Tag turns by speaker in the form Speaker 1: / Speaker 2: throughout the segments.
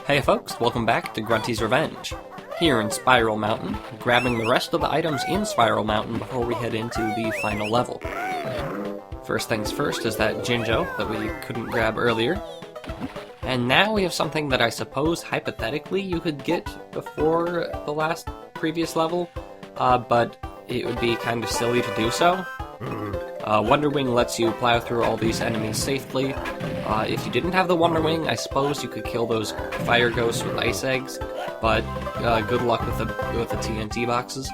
Speaker 1: Hey folks, welcome back to Grunty's Revenge. Here in Spiral Mountain, grabbing the rest of the items in Spiral Mountain before we head into the final level. First things first is that Jinjo that we couldn't grab earlier. And now we have something that I suppose hypothetically you could get before the previous level, but it would be kind of silly to do so. Wonder Wing lets you plow through all these enemies safely. If you didn't have the Wonder Wing, I suppose you could kill those fire ghosts with ice eggs, but good luck with the TNT boxes.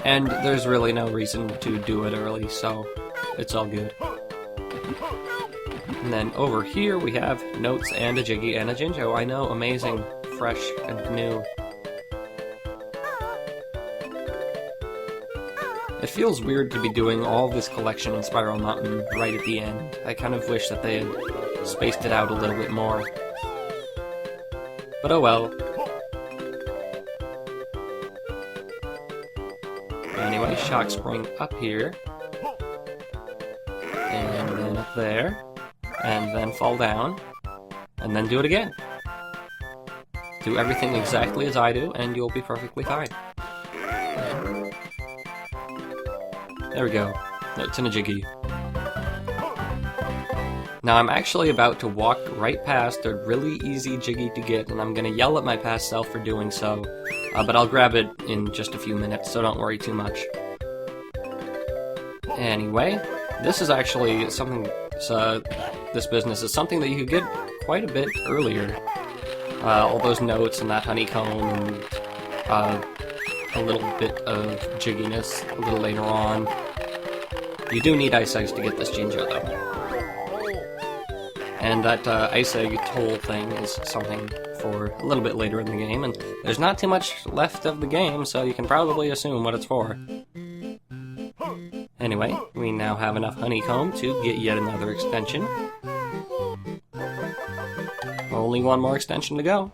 Speaker 1: And there's really no reason to do it early, so it's all good. And then over here we have notes and a Jiggy and a Jinjo. I know, amazing, fresh, and new. It feels weird to be doing all this collection in Spiral Mountain right at the end. I kind of wish that they had spaced it out a little bit more. But oh well. Anyway, Shock Spring up here. And then up there. And then fall down. And then do it again. Do everything exactly as I do, and you'll be perfectly fine. There we go. Notes and a Jiggy. Now I'm actually about to walk right past a really easy Jiggy to get, and I'm gonna yell at my past self for doing so, but I'll grab it in just a few minutes, so don't worry too much. Anyway, this is actually something, this business is something that you could get quite a bit earlier. All those notes and that honeycomb and a little bit of jigginess a little later on. You do need ice eggs to get this Jinjo though. And that ice egg toll thing is something for a little bit later in the game, and there's not too much left of the game, so you can probably assume what it's for. Anyway, we now have enough honeycomb to get yet another extension. Only one more extension to go.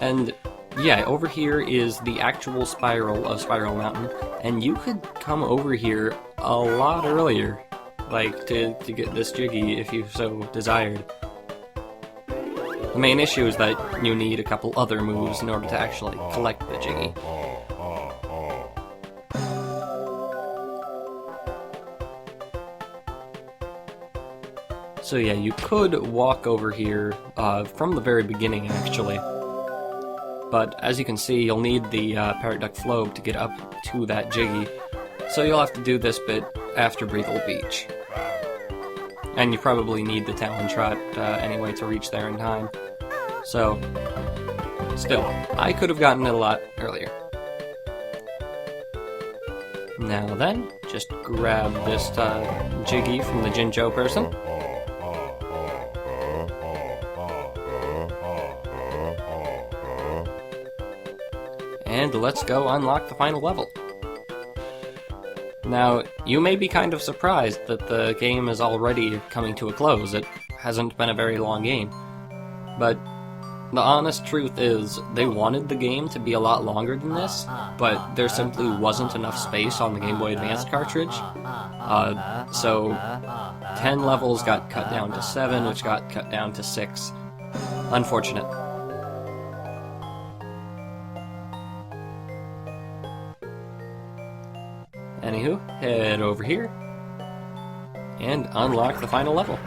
Speaker 1: And yeah, over here is the actual spiral of Spiral Mountain, and you could come over here a lot earlier, like, to get this Jiggy if you so desired. The main issue is that you need a couple other moves in order to actually collect the Jiggy. So yeah, you could walk over here from the very beginning, actually. But as you can see, you'll need the Parrot Duck Flobe to get up to that Jiggy, so you'll have to do this bit after Breathel Beach. And you probably need the Talon Trot anyway to reach there in time. So, still, I could have gotten it a lot earlier. Now then, just grab this Jiggy from the Jinjo person. And let's go unlock the final level. Now, you may be kind of surprised that the game is already coming to a close. It hasn't been a very long game. But the honest truth is, they wanted the game to be a lot longer than this, but there simply wasn't enough space on the Game Boy Advance cartridge. So 10 levels got cut down to 7, which got cut down to 6. Unfortunate. Anywho, head over here, and unlock the final level.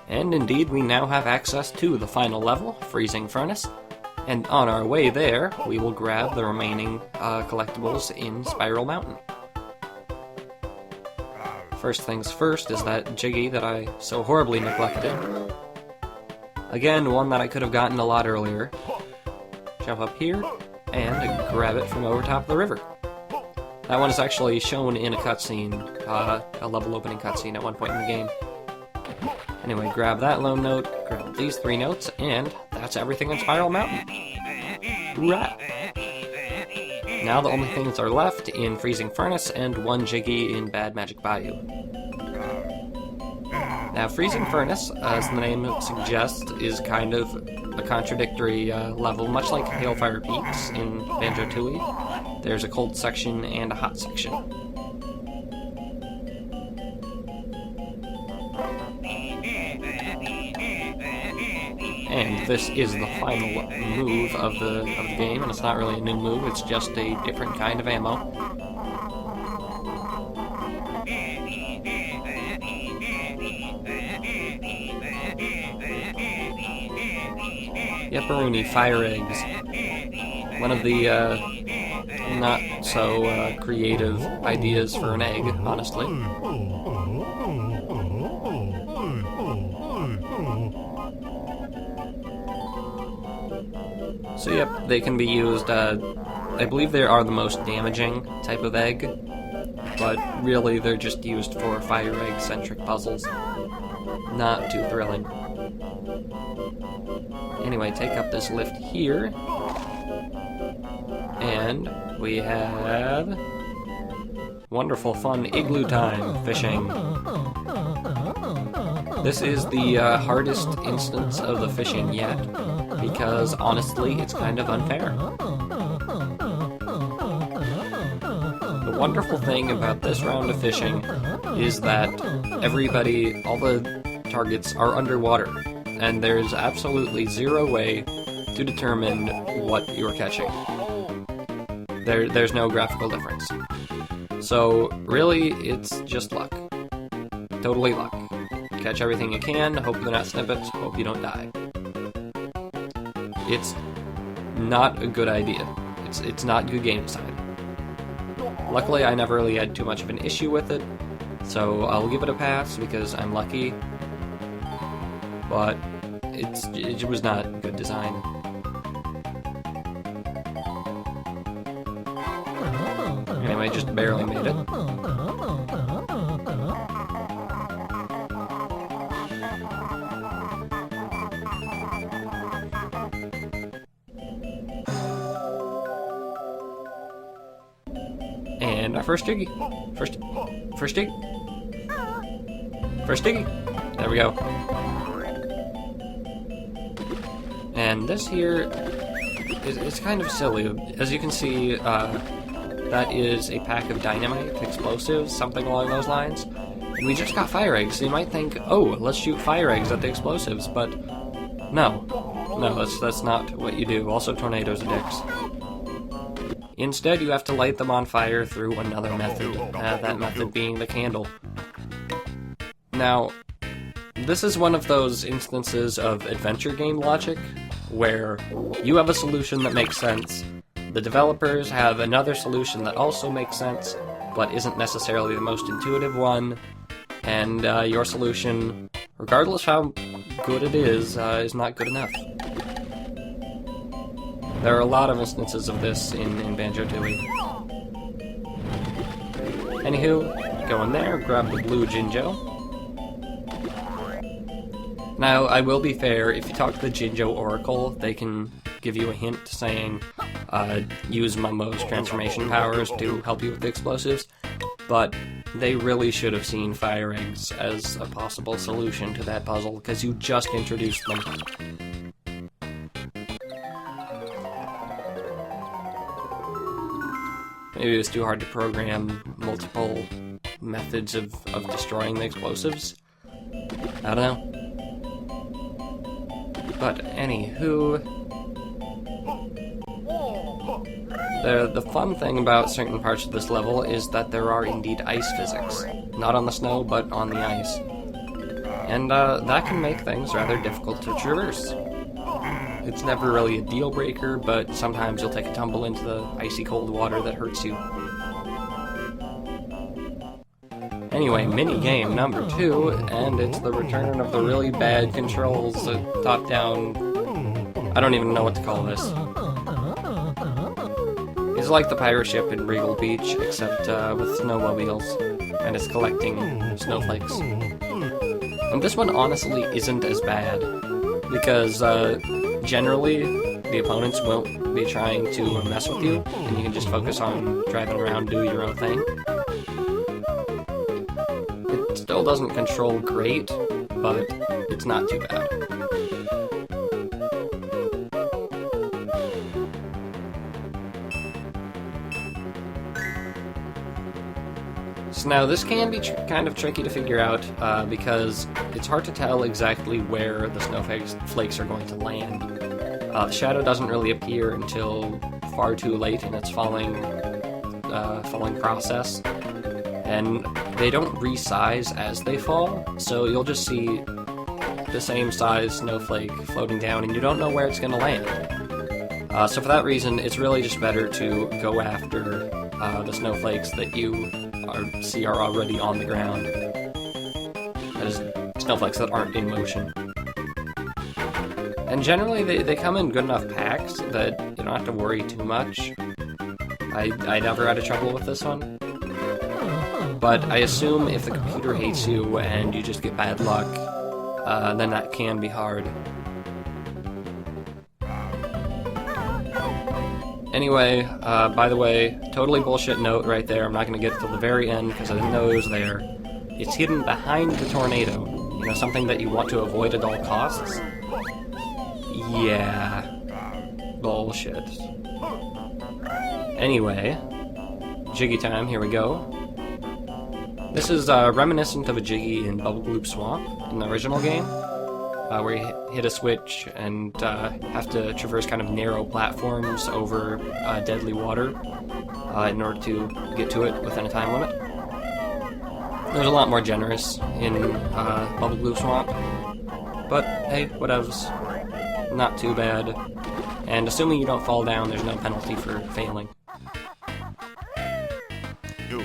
Speaker 1: And indeed, we now have access to the final level, Freezing Furnace. And on our way there, we will grab the remaining collectibles in Spiral Mountain. First things first is that Jiggy that I so horribly neglected. Again, one that I could have gotten a lot earlier. Jump up here, and grab it from over top of the river. That one is actually shown in a cutscene, a level opening cutscene at one point in the game. Anyway, grab that lone note, grab these 3 notes, and that's everything in Spiral Mountain. Hoorah! Now the only things are left in Freezing Furnace and 1 Jiggy in Bad Magic Bayou. Now, Freezing Furnace, as the name suggests, is kind of a contradictory level, much like Hailfire Peaks in Banjo-Tooie. There's a cold section and a hot section. And this is the final move of the game, and it's not really a new move, it's just a different kind of ammo. Yepperoni fire eggs. One of the not so creative ideas for an egg, honestly. So yep, they can be used, I believe they are the most damaging type of egg, but really they're just used for fire egg-centric puzzles. Not too thrilling. Anyway, take up this lift here, and we have wonderful fun igloo time fishing. This is the hardest instance of the fishing yet, because honestly, it's kind of unfair. The wonderful thing about this round of fishing is that all the targets are underwater, and there's absolutely zero way to determine what you're catching. There's no graphical difference. So, really, it's just luck. Totally luck. Catch everything you can, hope they're not snippets, hope you don't die. It's not a good idea. It's not good game design. Luckily, I never really had too much of an issue with it, so I'll give it a pass because I'm lucky. But it was not good design. Anyway, just barely made it. And our first jiggy. First jig. First jiggy. There we go. And this here is kind of silly. As you can see, that is a pack of dynamite, explosives, something along those lines. And we just got fire eggs, so you might think, oh, let's shoot fire eggs at the explosives, but no. No, that's not what you do. Also, tornadoes are dicks. Instead, you have to light them on fire through another method, that method being the candle. Now, this is one of those instances of adventure game logic, where you have a solution that makes sense, the developers have another solution that also makes sense, but isn't necessarily the most intuitive one, and your solution, regardless how good it is not good enough. There are a lot of instances of this in Banjo-Tooie. Anywho, go in there, grab the blue Jinjo. Now, I will be fair, if you talk to the Jinjo Oracle, they can give you a hint saying, use Mumbo's transformation powers to help you with the explosives, but they really should have seen fire eggs as a possible solution to that puzzle, because you just introduced them. Maybe it was too hard to program multiple methods of destroying the explosives. I don't know. But anywho, the fun thing about certain parts of this level is that there are indeed ice physics. Not on the snow, but on the ice. And that can make things rather difficult to traverse. It's never really a deal breaker, but sometimes you'll take a tumble into the icy cold water that hurts you. Anyway, mini-game number 2, and it's the return of the really bad controls, top-down... I don't even know what to call this. It's like the pirate ship in Regal Beach, except with snowmobiles, and it's collecting snowflakes. And this one honestly isn't as bad, because generally the opponents won't be trying to mess with you, and you can just focus on driving around, do your own thing. It still doesn't control great, but it's not too bad. So now this can be kind of tricky to figure out because it's hard to tell exactly where the snowflakes are going to land. The shadow doesn't really appear until far too late in its falling process, and they don't resize as they fall, so you'll just see the same size snowflake floating down and you don't know where it's going to land. So for that reason, it's really just better to go after the snowflakes that you see are already on the ground. That is, snowflakes that aren't in motion. And generally, they come in good enough packs that you don't have to worry too much. I never had trouble with this one. But I assume if the computer hates you and you just get bad luck, then that can be hard. Anyway, by the way, totally bullshit note right there. I'm not going to get it till the very end because I didn't know it was there. It's hidden behind the tornado. You know, something that you want to avoid at all costs? Yeah. Bullshit. Anyway, Jiggy time, here we go. This is reminiscent of a Jiggy in Bubble Gloop Swamp in the original game, where you hit a switch and have to traverse kind of narrow platforms over deadly water in order to get to it within a time limit. There's a lot more generous in Bubble Gloop Swamp, but hey, whatevs. Not too bad. And assuming you don't fall down, there's no penalty for failing.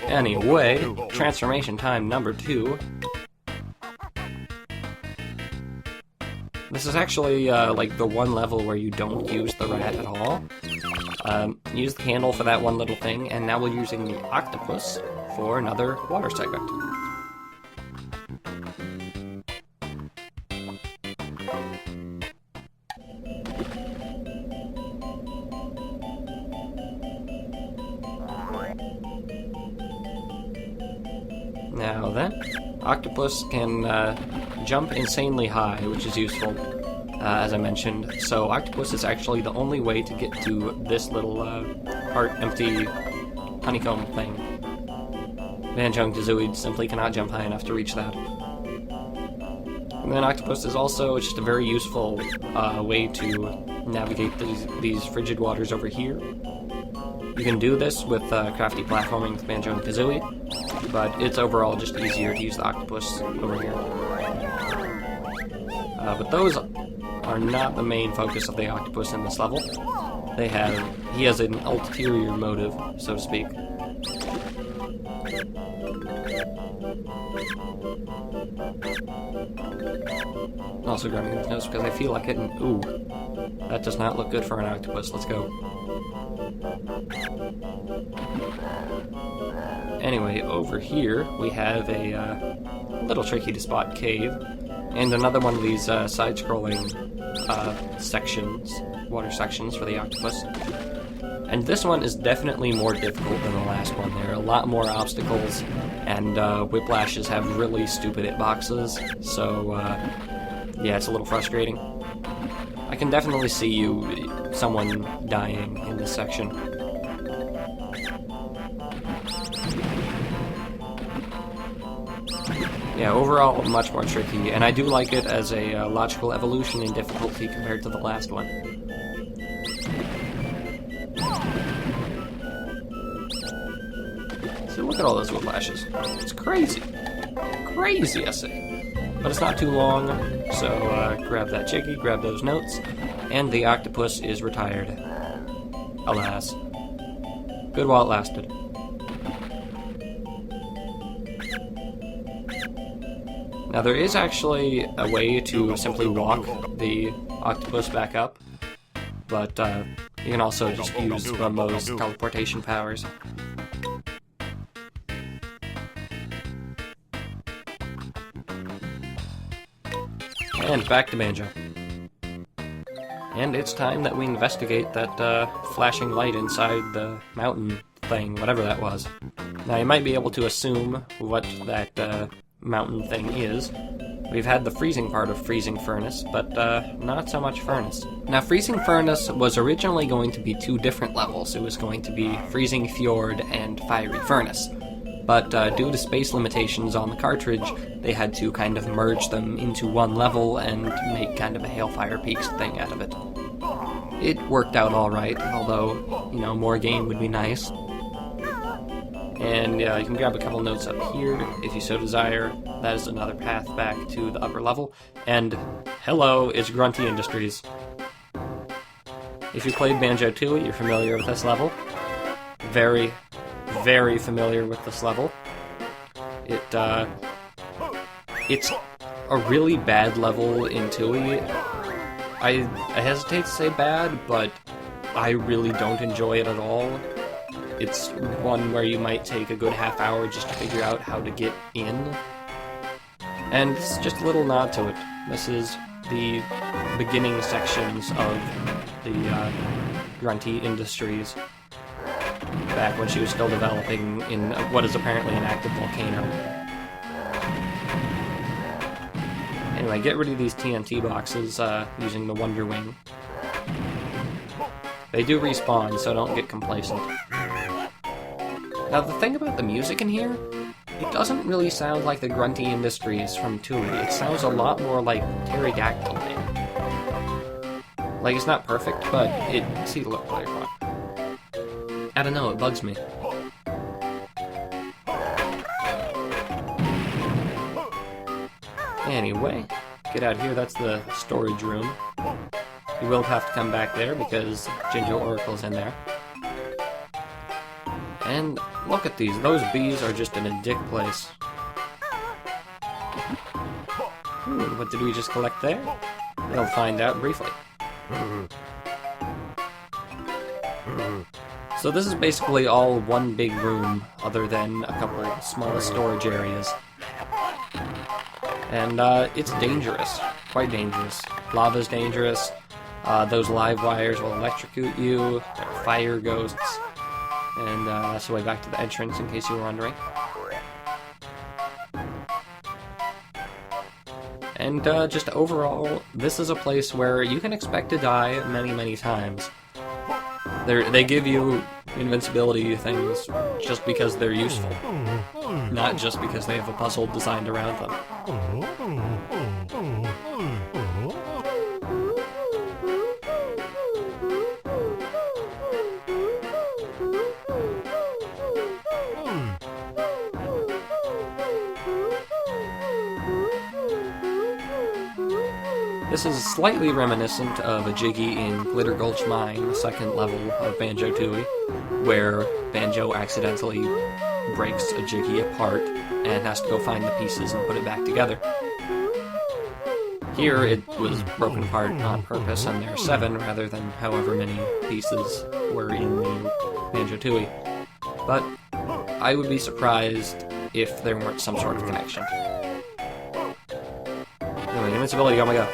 Speaker 1: Anyway, transformation time number 2. This is actually like the one level where you don't use the rat at all. Use the candle for that one little thing, and now we're using the octopus for another water segment. Now then, Octopus can jump insanely high, which is useful, as I mentioned. So Octopus is actually the only way to get to this little empty honeycomb thing. Banjo-Kazooie simply cannot jump high enough to reach that. And then Octopus is also just a very useful way to navigate these frigid waters over here. You can do this with crafty platforming with Banjo and Kazooie, but it's overall just easier to use the octopus over here. But those are not the main focus of the octopus in this level. He has an ulterior motive, so to speak. Also grabbing his nose because I feel like hitting. Ooh, that does not look good for an octopus. Let's go. Anyway, over here we have a little tricky to spot cave, and another one of these side-scrolling water sections for the octopus. And this one is definitely more difficult than the last one. There are a lot more obstacles, and whiplashes have really stupid hitboxes, so yeah, it's a little frustrating. I can definitely see someone dying in this section. Yeah, overall, much more tricky, and I do like it as a logical evolution in difficulty compared to the last one. So look at all those whiplashes. It's crazy. Crazy, I say. But it's not too long, so grab that Jiggy, grab those notes, and the octopus is retired. Alas. Good while it lasted. Now there is actually a way to simply walk the octopus back up, but you can also just use Grunty's teleportation powers. And back to Banjo. And it's time that we investigate that flashing light inside the mountain thing, whatever that was. Now you might be able to assume what that mountain thing is, We've had the freezing part of Freezing Furnace, but not so much Furnace. Now, Freezing Furnace was originally going to be 2 different levels. It was going to be Freezing Fjord and Fiery Furnace. But due to space limitations on the cartridge, they had to kind of merge them into one level and make kind of a Hailfire Peaks thing out of it. It worked out alright, although, you know, more game would be nice. And you can grab a couple notes up here if you so desire. That is another path back to the upper level. And hello, it's Grunty Industries. If you played Banjo-Tooie, you're familiar with this level. Very, very familiar with this level. It's a really bad level in Tooie. I hesitate to say bad, but I really don't enjoy it at all. It's one where you might take a good half hour just to figure out how to get in. And it's just a little nod to it. This is the beginning sections of the Grunty Industries, back when she was still developing in what is apparently an active volcano. Anyway, get rid of these TNT boxes using the Wonder Wing. They do respawn, so don't get complacent. Now, the thing about the music in here, it doesn't really sound like the Grunty Industries from Tooie. It sounds a lot more like Pterodactyl Man. Like, it's not perfect, but it... See, look, there, come on. I don't know, it bugs me. Anyway, get out here, that's the storage room. You will have to come back there because Jinjo Oracle's in there. And look at these, those bees are just in a dick place. What did we just collect there? We'll find out briefly. So this is basically all one big room, other than a couple small storage areas. And it's dangerous, quite dangerous. Lava's dangerous, those live wires will electrocute you, there are fire ghosts. And that's the way back to the entrance, in case you were wondering. And just overall, this is a place where you can expect to die many, many times. They give you invincibility things just because they're useful, not just because they have a puzzle designed around them. This is slightly reminiscent of a Jiggy in Glitter Gulch Mine, the second level of Banjo-Tooie, where Banjo accidentally breaks a Jiggy apart and has to go find the pieces and put it back together. Here it was broken apart on purpose, and there are 7 rather than however many pieces were in the Banjo-Tooie. But I would be surprised if there weren't some sort of connection. Anyway, invincibility, oh my god.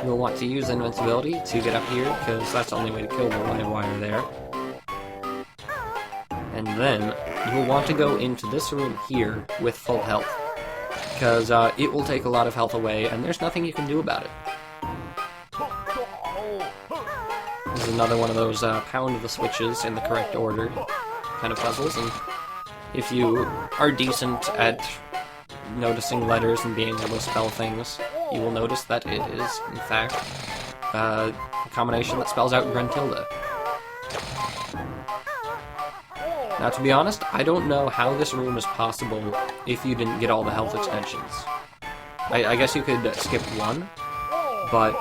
Speaker 1: You'll want to use invincibility to get up here, because that's the only way to kill the live wire there. And then, you'll want to go into this room here with full health, because it will take a lot of health away, and there's nothing you can do about it. This is another one of those pound the switches in the correct order kind of puzzles, and if you are decent at noticing letters and being able to spell things, you will notice that it is, in fact, a combination that spells out Gruntilda. Now, to be honest, I don't know how this room is possible if you didn't get all the health extensions. I guess you could skip one, but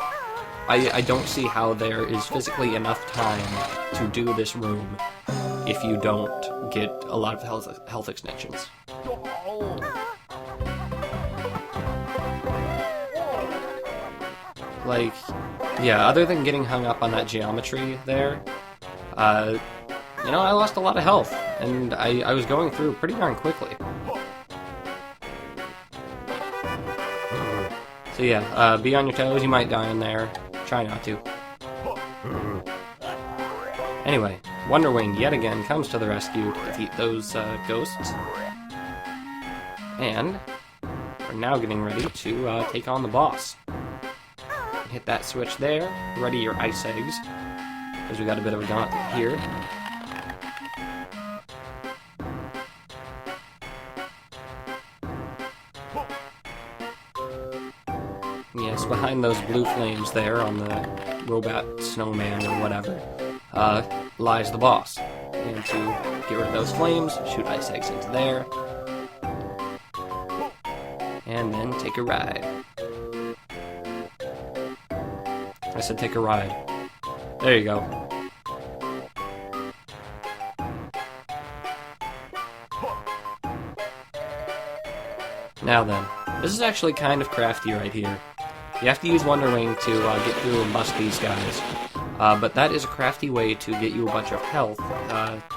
Speaker 1: I don't see how there is physically enough time to do this room if you don't get a lot of health extensions. Like, yeah, other than getting hung up on that geometry there, you know, I lost a lot of health, and I was going through pretty darn quickly. So yeah, be on your toes, you might die in there. Try not to. Anyway, Wonderwing yet again comes to the rescue to defeat those ghosts. And we're now getting ready to take on the boss. Hit that switch there, ready your ice eggs, because we got a bit of a gauntlet here. Yes, behind those blue flames there on the robot snowman or whatever, lies the boss. And to get rid of those flames, shoot ice eggs into there, and then take a ride. I said take a ride. There you go. Now then, this is actually kind of crafty right here. You have to use Wonderwing to get through and bust these guys. But that is a crafty way to get you a bunch of health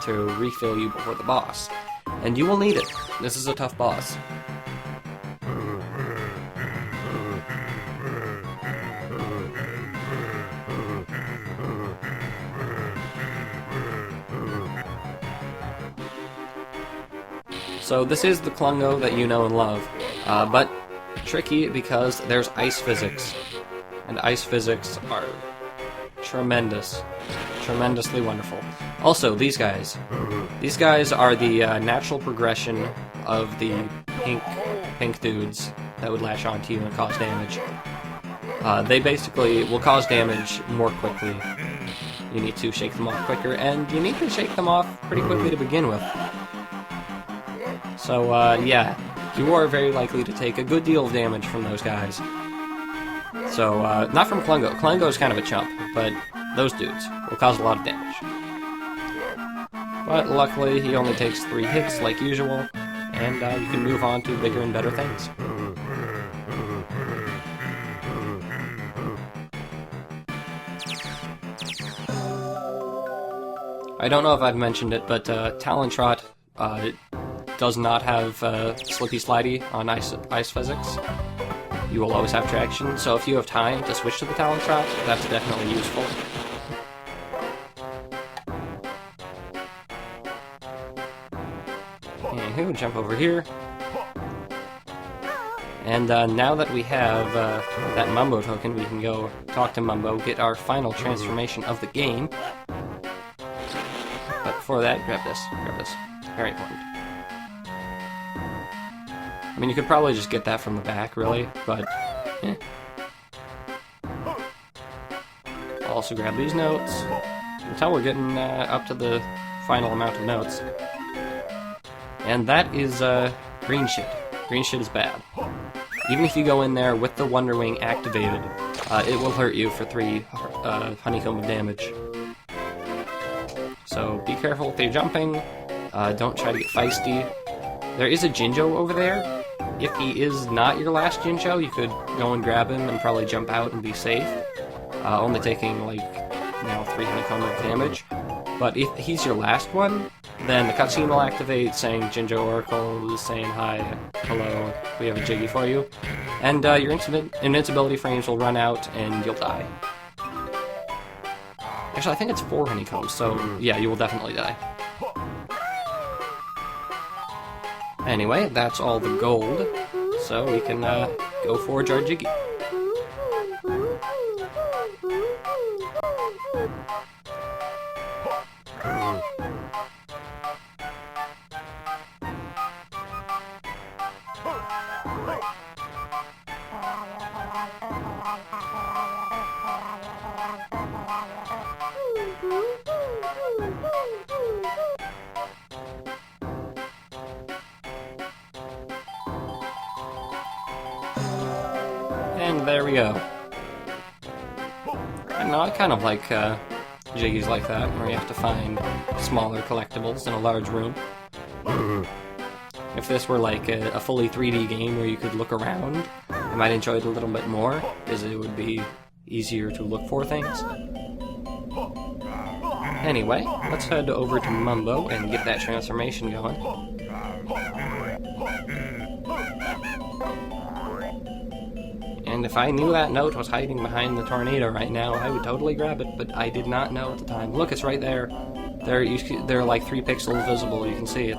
Speaker 1: to refill you before the boss. And you will need it. This is a tough boss. So this is the Clungo that you know and love, but tricky because there's ice physics, and ice physics are tremendous, tremendously wonderful. Also, these guys are the natural progression of the pink dudes that would latch onto you and cause damage. They basically will cause damage more quickly. You need to shake them off quicker, and you need to shake them off pretty quickly to begin with. So, yeah, you are very likely to take a good deal of damage from those guys. So, not from Clungo. Clungo's kind of a chump, but those dudes will cause a lot of damage. But luckily, he only takes 3 hits like usual, and you can move on to bigger and better things. I don't know if I've mentioned it, but Talontrot does not have Slippy Slidey on ice physics. You will always have traction, so if you have time to switch to the Talontrot, that's definitely useful. Anywho, jump over here. And now that we have that Mumbo token, we can go talk to Mumbo, get our final transformation of the game. But before that, grab this. Very important. I mean, you could probably just get that from the back, really, but eh. I'll also grab these notes. Until we're getting up to the final amount of notes. And that is green shit. Green shit is bad. Even if you go in there with the Wonderwing activated, it will hurt you for 3 honeycomb of damage. So be careful with your jumping. Don't try to get feisty. There is a Jinjo over there. If he is not your last Jinjo, you could go and grab him and probably jump out and be safe. Only taking, like, now 3 honeycomb of damage. But if he's your last one, then the cutscene will activate saying Jinjo Oracle is saying hi, hello, we have a Jiggy for you. And your invincibility frames will run out and you'll die. Actually, I think it's 4 honeycombs, so yeah, you will definitely die. Anyway, that's all the gold, so we can go forge our Jiggy. And there we go. I know, I kind of like Jiggies like that, where you have to find smaller collectibles in a large room. If this were like a fully 3D game where you could look around, I might enjoy it a little bit more, because it would be easier to look for things. Anyway, let's head over to Mumbo and get that transformation going. And if I knew that note was hiding behind the tornado right now, I would totally grab it, but I did not know at the time. Look, it's right there. They're like 3 pixels visible, you can see it.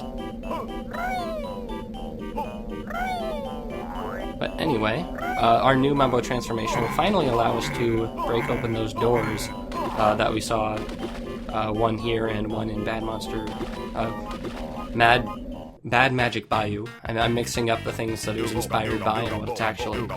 Speaker 1: But anyway, our new Mumbo transformation will finally allow us to break open those doors that we saw, one here and one in Bad Magic Bayou. I'm mixing up the things that it was inspired by and what it's actually.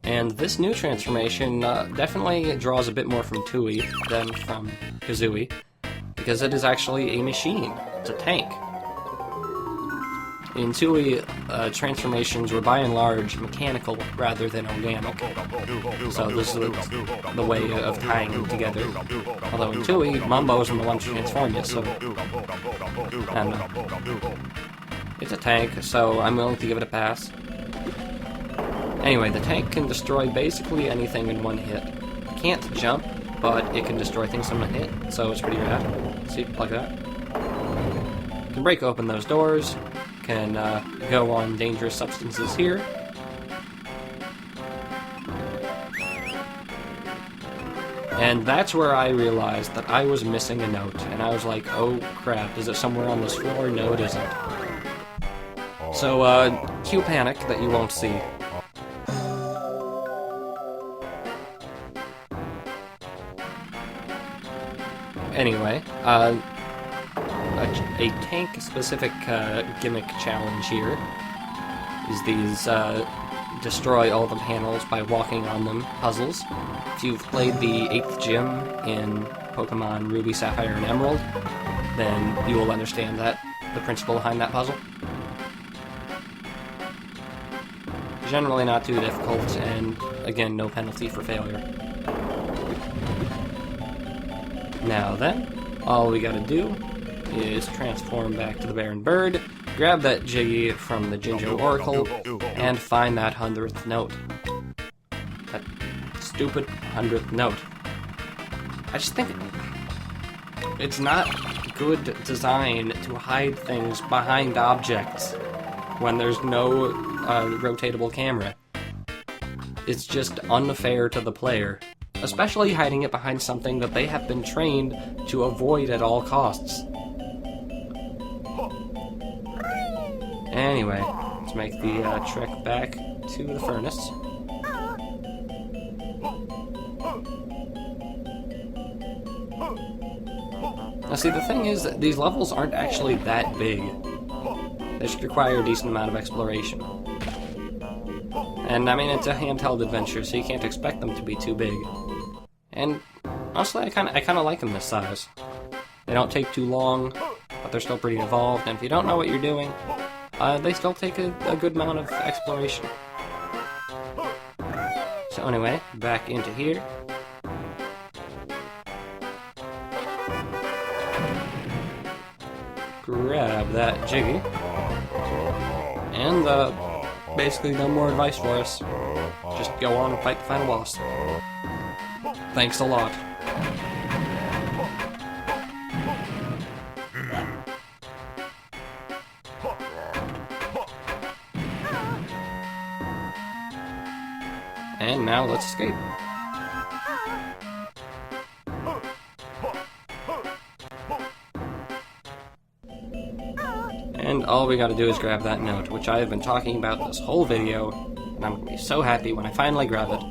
Speaker 1: And this new transformation definitely draws a bit more from Tooie than from Kazooie, because it is actually a machine. It's a tank. In Tooie, transformations were by and large mechanical rather than organic, so this is the way of tying them together. Although in Tooie, Mumbo isn't the one to transform you, so I don't know. It's a tank, so I'm willing to give it a pass. Anyway, the tank can destroy basically anything in one hit. It can't jump, but it can destroy things in one hit, so it's pretty rad. See, like that. You can break open those doors, can go on dangerous substances here. And that's where I realized that I was missing a note, and I was like, oh crap, is it somewhere on this floor? No, it isn't. So, cue panic that you won't see. Anyway, a tank-specific gimmick challenge here is these destroy all the panels by walking on them puzzles. If you've played the 8th gym in Pokemon Ruby, Sapphire, and Emerald, then you will understand the principle behind that puzzle. Generally not too difficult, and again, no penalty for failure. Now then, all we gotta do is transform back to the Baron Bird, grab that Jiggy from the Jinjo Oracle, and find that 100th note. That stupid 100th note. I just think it's not good design to hide things behind objects when there's no rotatable camera. It's just unfair to the player. Especially hiding it behind something that they have been trained to avoid at all costs. Anyway, let's make the trek back to the furnace. Now see, the thing is that these levels aren't actually that big. They should require a decent amount of exploration. And I mean, it's a handheld adventure, so you can't expect them to be too big. And honestly, I kind of like them this size. They don't take too long, but they're still pretty involved, and if you don't know what you're doing, they still take a good amount of exploration. So anyway, back into here. Grab that Jiggy. And basically no more advice for us. Just go on and fight the final boss. Thanks a lot. And now let's escape. And all we gotta do is grab that note, which I have been talking about this whole video, and I'm gonna be so happy when I finally grab it.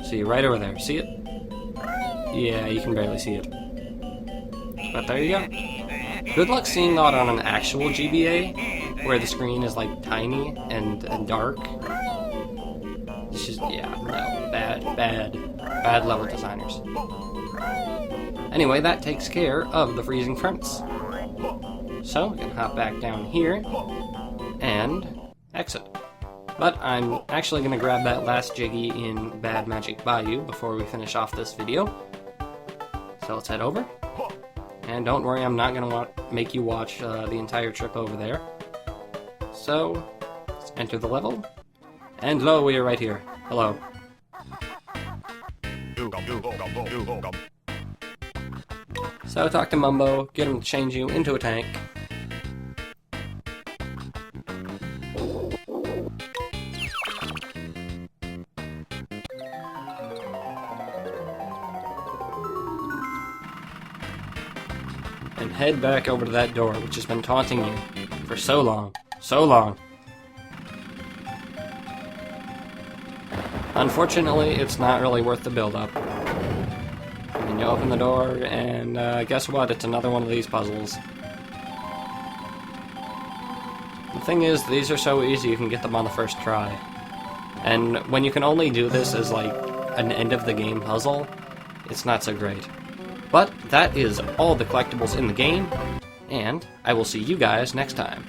Speaker 1: See, right over there. See it? Yeah, you can barely see it. But there you go. Good luck seeing that on an actual GBA, where the screen is, like, tiny and dark. It's just, yeah, no, bad level designers. Anyway, that takes care of the freezing furnace. So, we can hop back down here, and exit. But I'm actually going to grab that last Jiggy in Bad Magic Bayou before we finish off this video. So let's head over. And don't worry, I'm not going to make you watch the entire trip over there. So, let's enter the level. And lo, we are right here. Hello. So talk to Mumbo, get him to change you into a tank. and head back over to that door, which has been taunting you for so long. So long. Unfortunately, it's not really worth the build-up. And you open the door, and guess what? It's another one of these puzzles. The thing is, these are so easy you can get them on the first try. And when you can only do this as, like, an end-of-the-game puzzle, it's not so great. But that is all the collectibles in the game, and I will see you guys next time.